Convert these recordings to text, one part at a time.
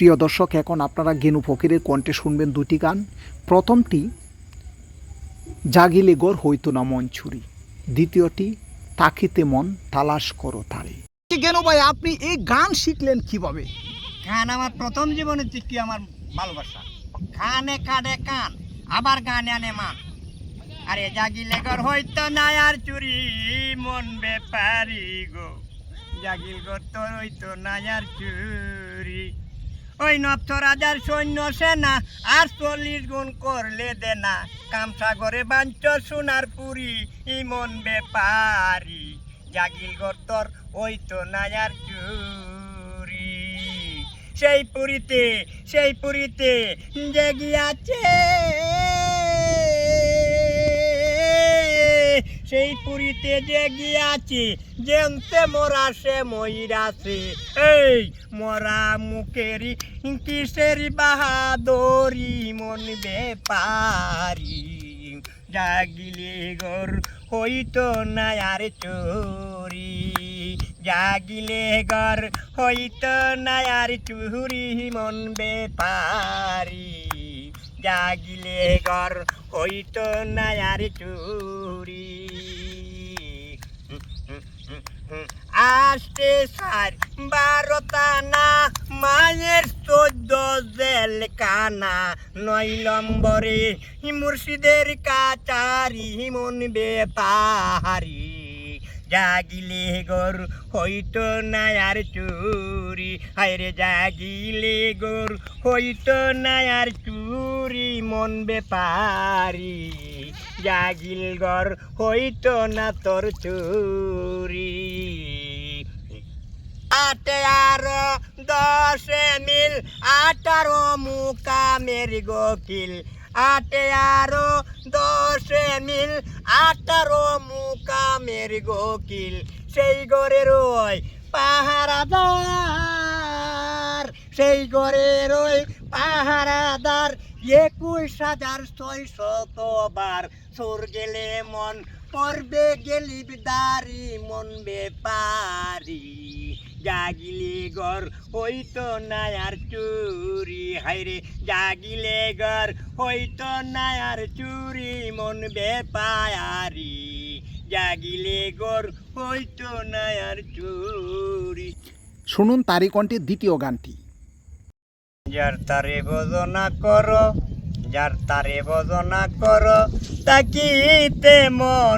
প্রিয় দর্শক, এখন আপনারা গেনু ফকিরের কণ্ঠে শুনবেন দুটি গান। প্রথমটি জাগিলে গড় হইতো না মন ছুরি, দ্বিতীয়টি তাকিতে মন তালাশ করো তারে। গেনু ভাই, আপনি এই গান শিখলেন কিভাবে? গান আমার প্রথম জীবনের দিকে আমার ভালোবাসা। খানে কাটে কান, আবার গানে আনে মান। আরে জাগিলে গর হইতো না আর চুরি, মন বেপারি গো। জাগিল গর তো হইতো না আর চুরি। ওই নপ্ত রাজার সৈন্য সেনা আর 40 গুণ করলে দেনা। কামসাগরে বাঞ্চ সোনার পুরি, মন বেপারি। জাগিল গর তোর হইতো না আর চুরি। সেই পুরীতে যে গিয়াছে, সেই পুরীতে যে গিয়াছে, যেতে মরা সে ময়রাছে। এই মরা মুখেরি কিসেরি বাহাদুরি, মন বেপারি। জাগিলে গর হইতো না আর চুরি, জাগিলে গর হইতো না আর চুরি, মন বেপারি। জাগিলে গর হইতো না আর চুরি। আসতে 12টা না, মায়ের 14 জেল কানা। 9 নম্বরে মুর্শিদের কাচারি, মন বেপারি। জাগিলে গর হইতো না আর চুরি, হায়রে জাগিলে গর হইতো না আর চুরি, মন বেপারি। জাগিল গর হইতো না তোর চুরি। 8 আর 10 মিল, 18 মুকামের গোকিল। 8 আর 10 মিল, 18 মুকামের গোকিল। সেই গরের ওই পাহারাদার, সেই গরের ওই পাহারাদার। 21,600 বার সোর গেলে মন পড়বে গেলিবদারি, মন বেপারি। জাগিলে গর হইতো না আর চুরি, হায়রে জাগিলে গর হইতো না আর চুরি, মন বেপারি। জাগিলে গর হইতো না আর চুরি। শুনুন তারই কণ্ঠে দ্বিতীয় গানটি। যার তারে ভজনা করো, যার তারে ভজনা করো, তাকিতে মন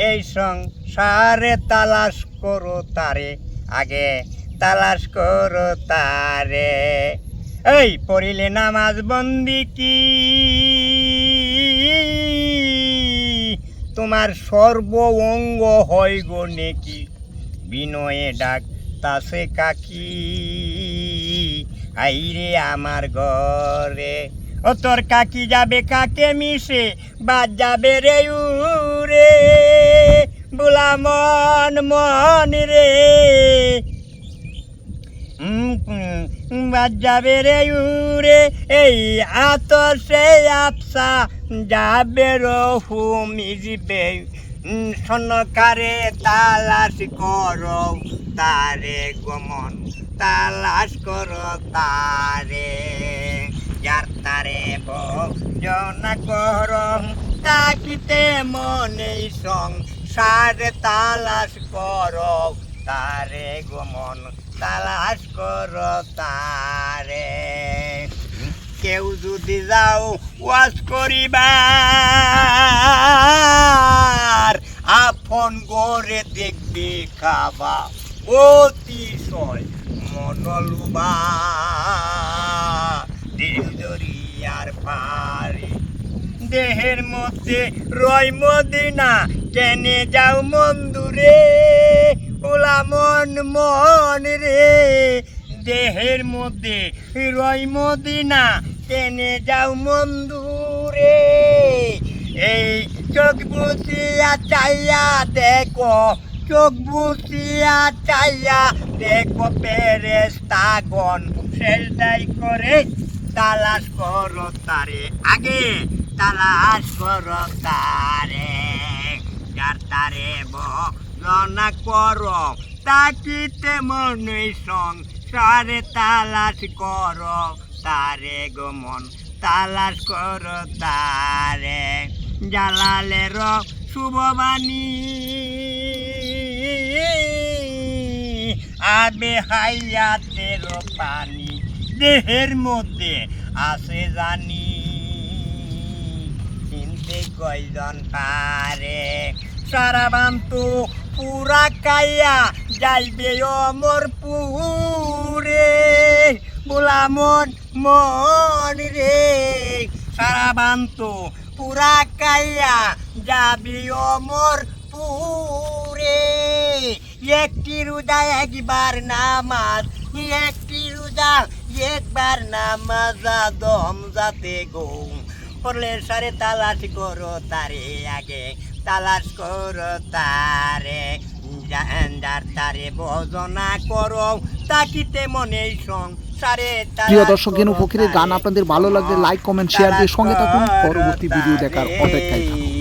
এই সংসারে তালাশ করো তারে, আগে তালাশ করো তারে। এই পড়িলে নামাজ বন্দি কি তোমার সর্ব অঙ্গ হয় গো নেকি। বিনয়ে ডাক তাসে কাকি, আইরে আমার ঘরে। ও তোর কাকি যাবে কাকে মিশে, বাদ যাবে রে উরে। বুলা মন মন রে, বাদ যাবে রে উরে। এই আতর সে আপসা যাবে রহু মিজবে। সনকারে তালাশ করো তারে গমন, তালাশ করো তারে। যার তারে ভজনা করো, তাকিতে মনে সংসারে তালাশ করো তারে গমন, তালাশ করো তারে। কেউ যদি যাও ওয়াজ করিবার, আপন গড়ে দেখবি খাবা অতিশয় মনলুবা। দরিয়ার পারে দেহের মধ্যে রয় মদিনা, কেনে যাও মন্দুরে। ওলা মন মন রে, দেহের মধ্যে রয় মদিনা, কেনে যাও মন্দুরে। এই চোখ বুঝিয়া চাইয়া দেখো, চোখ বুঝিয়া চাইয়া দেখো ফেরেশতাগণ সেজদাই করে তালাশ করো তারে, আগে তালাশ করো তারে। যার তারে ভজনা করো, তাকিতে মনে সারে তালাশ করো তারে গমন তালাশ করো তারে জালালের শুভবাণী আবে হাইয়াতের পানি দেহের মধ্যে আছে জানি চিনতে কয়জন পারে সারা বান্তু পুরা কাইয়া যাইবে অমর পুরে বোলা মন মন রে সারা বান্তু পুরা কাইয়া যাবি অমর পুরে একটি রোজা একবার নামাজ একটি রোজা একবার নামাজ দম যাতে গো পড়লে সারে তালাশ করো তারে আগে তালাশ করো তারে যার তারে ভজনা করো তাকিতে মনে সং সারে প্রিয় দর্শক, গেনু ফকিরের গান আপনাদের ভালো লাগলে লাইক কমেন্ট শেয়ার দিয়ে সঙ্গে থাকুন। পরবর্তী ভিডিও দেখার অপেক্ষায় থাকুন।